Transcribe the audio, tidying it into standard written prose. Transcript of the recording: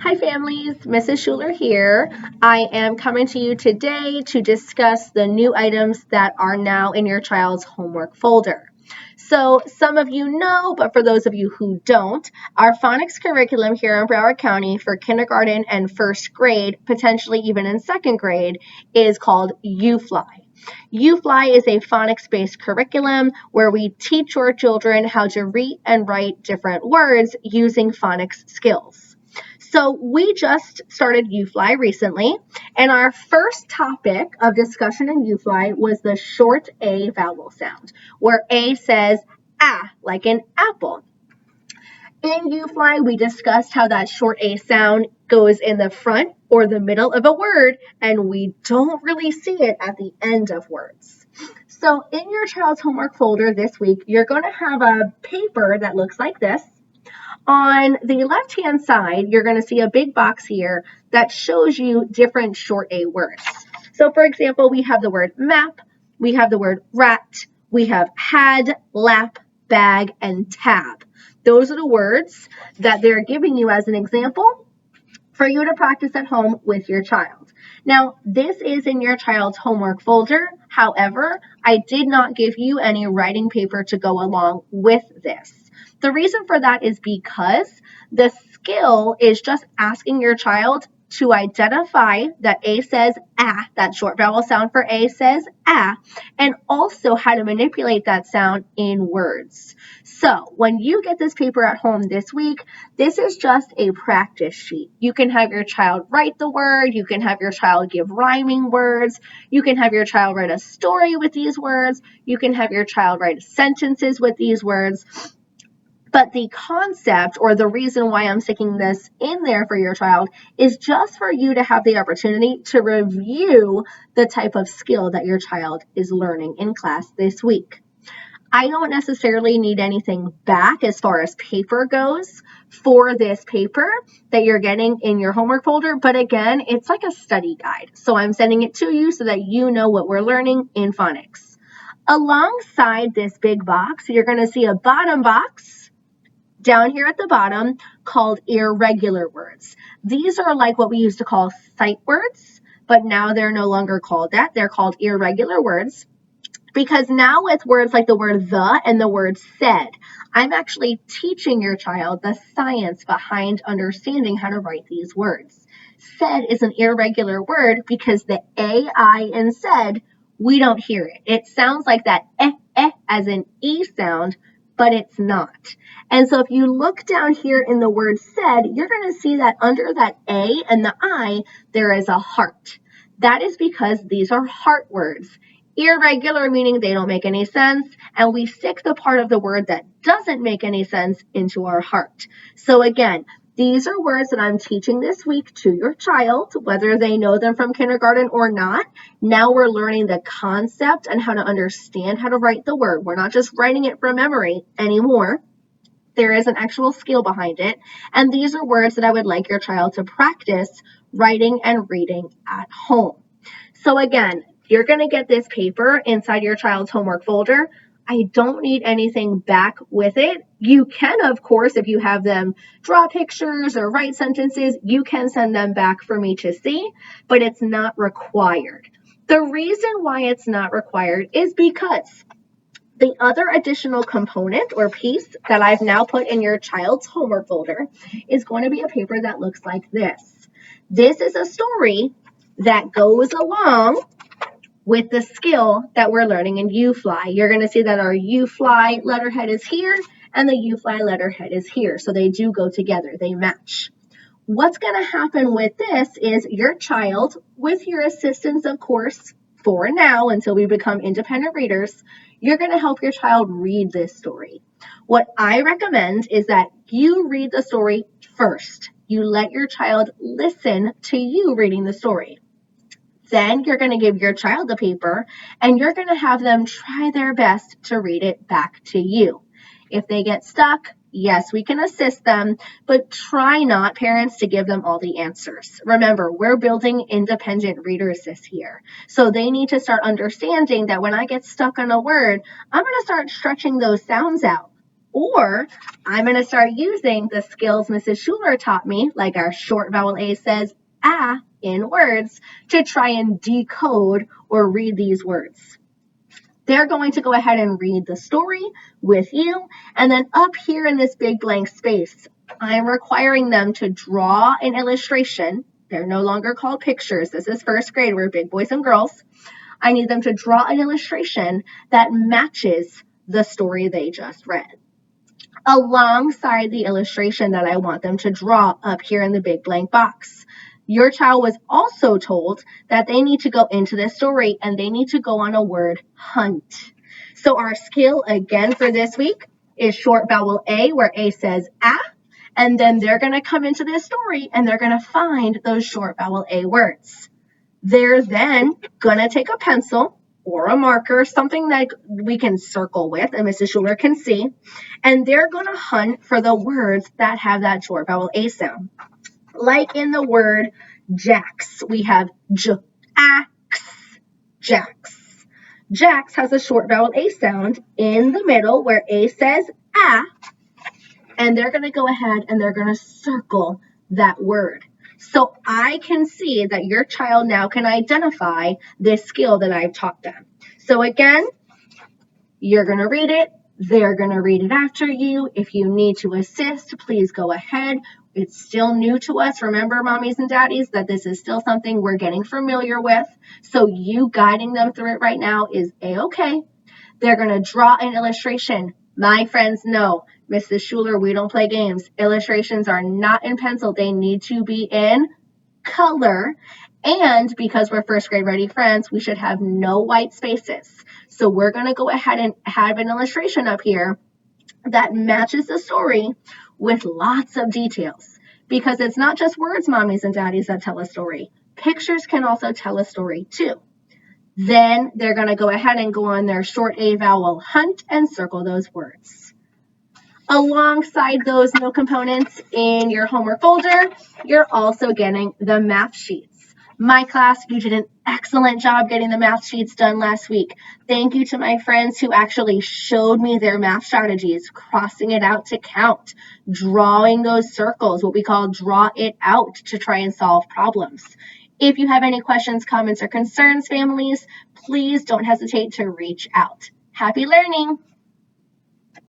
Hi families, Mrs. Schuler here. I am coming to you today to discuss the new items that are now in your child's homework folder. So some of you know, but for those of you who don't, our phonics curriculum here in Broward County for kindergarten and first grade, potentially even in second grade, is called UFLI. UFLI is a phonics-based curriculum where we teach our children how to read and write different words using phonics skills. So we just started UFLI recently, and our first topic of discussion in UFLI was the short A vowel sound, where A says ah, like an apple. In UFLI, we discussed how that short A sound goes in the front or the middle of a word, and we don't really see it at the end of words. So in your child's homework folder this week, you're going to have a paper that looks like this. On the left-hand side, you're going to see a big box here that shows you different short A words. So for example, we have the word map, we have the word rat, we have had, lap, bag, and tab. Those are the words that they're giving you as an example for you to practice at home with your child. Now, this is in your child's homework folder. However, I did not give you any writing paper to go along with this. The reason for that is because the skill is just asking your child to identify that A says ah, that short vowel sound for A says ah, and also how to manipulate that sound in words. So when you get this paper at home this week, this is just a practice sheet. You can have your child write the word, you can have your child give rhyming words, you can have your child write a story with these words, you can have your child write sentences with these words. But the concept or the reason why I'm sticking this in there for your child is just for you to have the opportunity to review the type of skill that your child is learning in class this week. I don't necessarily need anything back as far as paper goes for this paper that you're getting in your homework folder. But again, it's like a study guide. So I'm sending it to you so that you know what we're learning in phonics. Alongside this big box, you're going to see a bottom box down here at the bottom called irregular words. These are like what we used to call sight words, but now they're no longer called that. They're called irregular words because now with words like the word the and the word said, I'm actually teaching your child the science behind understanding how to write these words. Said is an irregular word because the A, I in said, we don't hear it. It sounds like that as an E sound, but it's not. And so if you look down here in the word said, you're going to see that under that A and the I, there is a heart. That is because these are heart words. Irregular meaning they don't make any sense, and we stick the part of the word that doesn't make any sense into our heart. So again, these are words that I'm teaching this week to your child, whether they know them from kindergarten or not. Now we're learning the concept and how to understand how to write the word. We're not just writing it from memory anymore. There is an actual skill behind it. And these are words that I would like your child to practice writing and reading at home. So again, you're going to get this paper inside your child's homework folder. I don't need anything back with it. You can, of course, if you have them draw pictures or write sentences, you can send them back for me to see, but it's not required. The reason why it's not required is because the other additional component or piece that I've now put in your child's homework folder is going to be a paper that looks like this. This is a story that goes along with the skill that we're learning in UFLI. You're going to see that our UFLI letterhead is here and the UFLI letterhead is here. So they do go together. They match. What's going to happen with this is your child, with your assistance, of course, for now until we become independent readers, you're going to help your child read this story. What I recommend is that you read the story first. You let your child listen to you reading the story. Then you're going to give your child the paper and you're going to have them try their best to read it back to you. If they get stuck, yes, we can assist them, but try not, parents, to give them all the answers. Remember, we're building independent readers this year. So they need to start understanding that when I get stuck on a word, I'm going to start stretching those sounds out. Or I'm going to start using the skills Mrs. Schuler taught me, like our short vowel A says ah in words, to try and decode or read these words. They're going to go ahead and read the story with you. And then up here in this big blank space, I'm requiring them to draw an illustration. They're no longer called pictures. This is first grade. We're big boys and girls. I need them to draw an illustration that matches the story they just read, alongside the illustration that I want them to draw up here in the big blank box. Your child was also told that they need to go into this story and they need to go on a word hunt. So our skill again for this week is short vowel A, where A says ah, and then they're going to come into this story and they're going to find those short vowel A words. They're then going to take a pencil or a marker, something that we can circle with and Mrs. Schuler can see, and they're going to hunt for the words that have that short vowel A sound. Like in the word Jax, we have J-ax, Jax. Jax has a short vowel A sound in the middle where A says ah, and they're going to go ahead and they're going to circle that word. So I can see that your child now can identify this skill that I've taught them. So again, you're going to read it. They're going to read it after you. If you need to assist, please go ahead. It's still new to us. Remember, mommies and daddies, that this is still something we're getting familiar with. So you guiding them through it right now is A-okay. They're going to draw an illustration. My friends know, Mrs. Schuler, we don't play games. Illustrations are not in pencil. They need to be in color. And because we're first grade ready friends, we should have no white spaces. So we're going to go ahead and have an illustration up here that matches the story with lots of details. Because it's not just words, mommies and daddies, that tell a story. Pictures can also tell a story too. Then they're going to go ahead and go on their short A vowel hunt and circle those words. Alongside those no components in your homework folder, you're also getting the math sheets. My class, you did an excellent job getting the math sheets done last week. Thank you to my friends who actually showed me their math strategies, crossing it out to count, drawing those circles, what we call draw it out, to try and solve problems. If you have any questions, comments, or concerns, families, please don't hesitate to reach out. Happy learning!